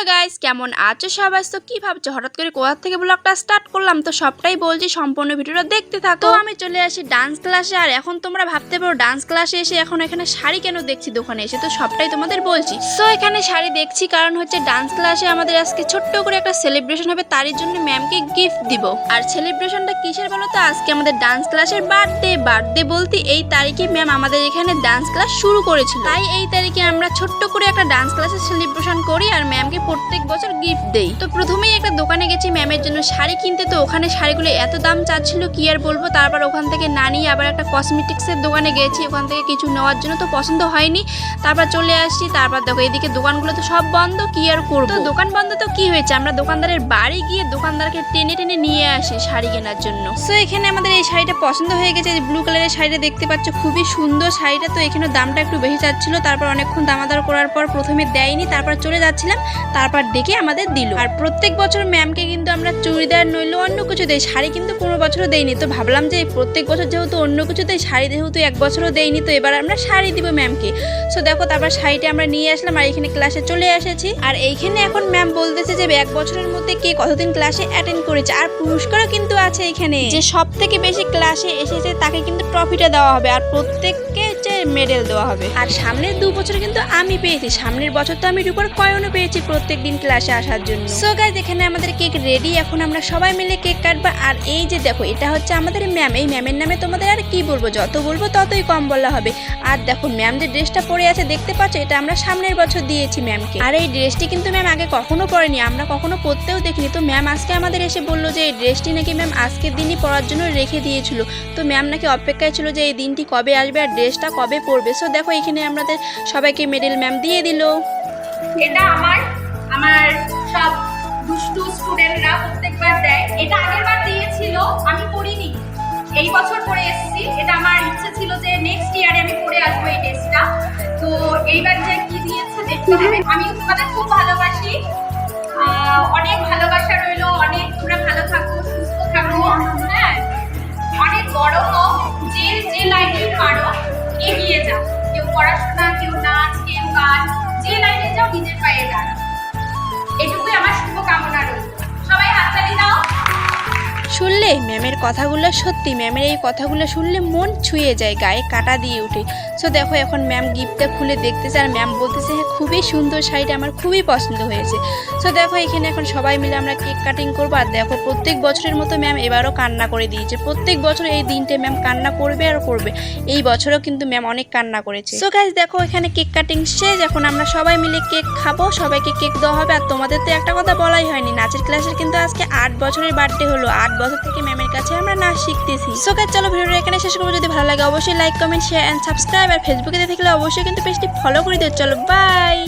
Hello guys, কেমন আছো সবাই? তো কি ভাবছো হঠাৎ করে কোথা থেকে ব্লগটা স্টার্ট করলাম? তো সবটাই বলছি, সম্পূর্ণ ভিডিওটা দেখতে থাকো। তো আমি চলে আসি ডান্স ক্লাসে, আর এখন তোমরা ভাবতে পারো ডান্স ক্লাসে এসে এখন এখানে শাড়ি কেন দেখছি দোকানে এসে, তো সবটাই তোমাদের বলছি। সো এখানে শাড়ি দেখছি কারণ হচ্ছে ডান্স ক্লাসে আমাদের আজকে ছোট্ট করে একটা সেলিব্রেশন হবে, তারই জন্য ম্যামকে গিফট দিব। আর সেলিব্রেশনটা কিসের বলো তো? আজকে আমাদের ডান্স ক্লাসের বার্থডে বলতে এই তারিখে ম্যাম আমাদের এখানে ডান্স ক্লাস শুরু করেছিল, তাই এই তারিখে আমরা ছোট্ট করে একটা ডান্স ক্লাসের সেলিব্রেশন করি আর ম্যামকে প্রত্যেক বছর গিফট দেই। তো প্রথমেই একটা দোকানে গেছি ম্যামের জন্য শাড়ি কিনতে, তো ওখানে শাড়িগুলো এত দাম চাচ্ছিল কি আর বলবো। তারপর ওখান থেকে না নিয়ে আবার একটা কসমেটিক্সের দোকানে গেছি, ওখান থেকে কিছু নেওয়ার জন্য, তো পছন্দ হয়নি। তারপর চলে আসছি। তারপর দেখো এদিকে দোকানগুলো তো সব বন্ধ, কি আর করবো। তো দোকান বন্ধ তো কি হয়েছে, আমরা দোকানদারের বাড়ি গিয়ে দোকানদারকে টেনে টেনে নিয়ে আসি শাড়ি কেনার জন্য। সো এখানে আমাদের এই শাড়িটা পছন্দ হয়ে গেছে, ব্লু কালারের শাড়িটা দেখতে পাচ্ছ, খুবই সুন্দর শাড়িটা। তো এখানে দামটা একটু বেশি চাচ্ছিল, তারপর অনেকক্ষণ দামাদার করার পর প্রথমে দেয়নি, তারপর চলে যাচ্ছিলাম, তারপর ডেকে আমাদের দিল। আর প্রত্যেক বছর ম্যামকে কিন্তু আমরা চুড়িদার নইলে অন্য কিছু দেই, শাড়ি কিন্তু কোনো বছরও দেয়নি। তো ভাবলাম যে প্রত্যেক বছর যেহেতু অন্য কিছু দেয়, শাড়ি যেহেতু এক বছরও দেয়নি, তো এবার আমরা শাড়ি দিব ম্যামকে। সো দেখো তারপর শাড়িটা আমরা নিয়ে আসলাম আর এখানে ক্লাসে চলে এসেছি। আর এইখানে এখন ম্যাম বলতেছে যে এক বছরের মধ্যে কে কতদিন ক্লাসে অ্যাটেন্ড করেছে, আর পুরস্কারও কিন্তু আছে এখানে, যে সব থেকে বেশি ক্লাসে এসেছে তাকে কিন্তু ট্রফিটা দেওয়া হবে আর প্রত্যেককে মেডেল দেওয়া হবে। আর সামনের 2 বছর কিন্তু আমি পেয়েছি, সামনের বছর তো আমি রূপার কয়েনও পেয়েছি প্রত্যেকদিন ক্লাসে আসার জন্য। সো গাইস এখানে আমাদের কেক রেডি, এখন আমরা সবাই মিলে কেক কাটবো। আর এই যে দেখো এটা হচ্ছে আমাদের ম্যাম, এই ম্যামের নামে তোমাদের আর কি বলবো, যত বলবো ততই কম বলা হবে। আর দেখো ম্যাম যে ড্রেসটা পরে আছে দেখতে পাচ্ছ, এটা আমরা সামনের বছর দিয়েছি ম্যামকে। আর এই ড্রেসটি কিন্তু ম্যাম আগে কখনো পরেনি, আমরা কখনো পরতেও দেখিনি। তো ম্যাম আজকে আমাদের এসে বললো যে এই ড্রেসটি নাকি ম্যাম আজকের দিনই পরার জন্য রেখে দিয়েছিল। তো ম্যাম নাকি অপেক্ষায় ছিল যে এই দিনটি কবে আসবে আর ড্রেসটা কবে পরবে। সো দেখো এখানে আমাদের সবাইকে মেডেল ম্যাম দিয়ে দিল। এটা আমার সব দুষ্টু স্টুডেন্টরা প্রত্যেকবার দেয়। এটা আগের বার দিয়েছিল, আমি পড়িনি, এই বছর পরে এসেছি। এটা আমার ইচ্ছে ছিল যে নেক্সট ইয়ারে আমি পরে আসবো এই ড্রেসটা। তো এইবার যে কি দিয়েছে দেখতে হবে। আমি তোমাদের খুব ভালোবাসি, অনেক ভালোবাসা রইলো, অনেক তোমরা ভালো থাকো, সুস্থ থাকো, হ্যাঁ, অনেক বড় হোক, যে লাইনে পারো এগিয়ে যাও। কেউ পড়াশোনা, কেউ নাচ, কেউ গান, যে লাইনে যাও নিজের পায়ে দাঁড়াও। এটুকুই আমার শুভকামনা রইল। সবাই হাততালি দাও। শুনলে ম্যামের কথাগুলো, সত্যি ম্যামের এই কথাগুলো শুনলে মন ছুঁয়ে যায়, গায়ে কাটা দিয়ে ওঠে। সো দেখো এখন ম্যাম গিফটটা খুলে দেখতেছে আর ম্যাম বলতেছে হ্যাঁ খুবই সুন্দর শাড়িটা আমার খুবই পছন্দ হয়েছে। সো দেখো এখানে এখন সবাই মিলে আমরা কেক কাটিং করবো। আর দেখো প্রত্যেক বছরের মতো ম্যাম এবারও কান্না করে দিয়েছে, প্রত্যেক বছর এই দিনটা ম্যাম কান্না করবে আর করবে। এই বছরও কিন্তু ম্যাম অনেক কান্না করেছে। সো গাইস দেখো এখানে কেক কাটিং শেষ, এখন আমরা সবাই মিলে কেক খাবো, সবাইকে কেক দেওয়া হবে। আর তোমাদের তো একটা কথা বলাই হয়নি, নাচের ক্লাসের কিন্তু আজকে 8 বছরের বার্থডে হলো, 8 বছর থেকে ম্যামের কাছে আমরা নাচ শিখতেছি। সো গাইস চলো ভিডিওটা এখানে শেষ করবো। যদি ভালো লাগে অবশ্যই like, comment, share and subscribe. আর ফেসবুকে দেখলে অবশ্যই কিন্তু পেজটি ফলো করে দিও। চলো বাই।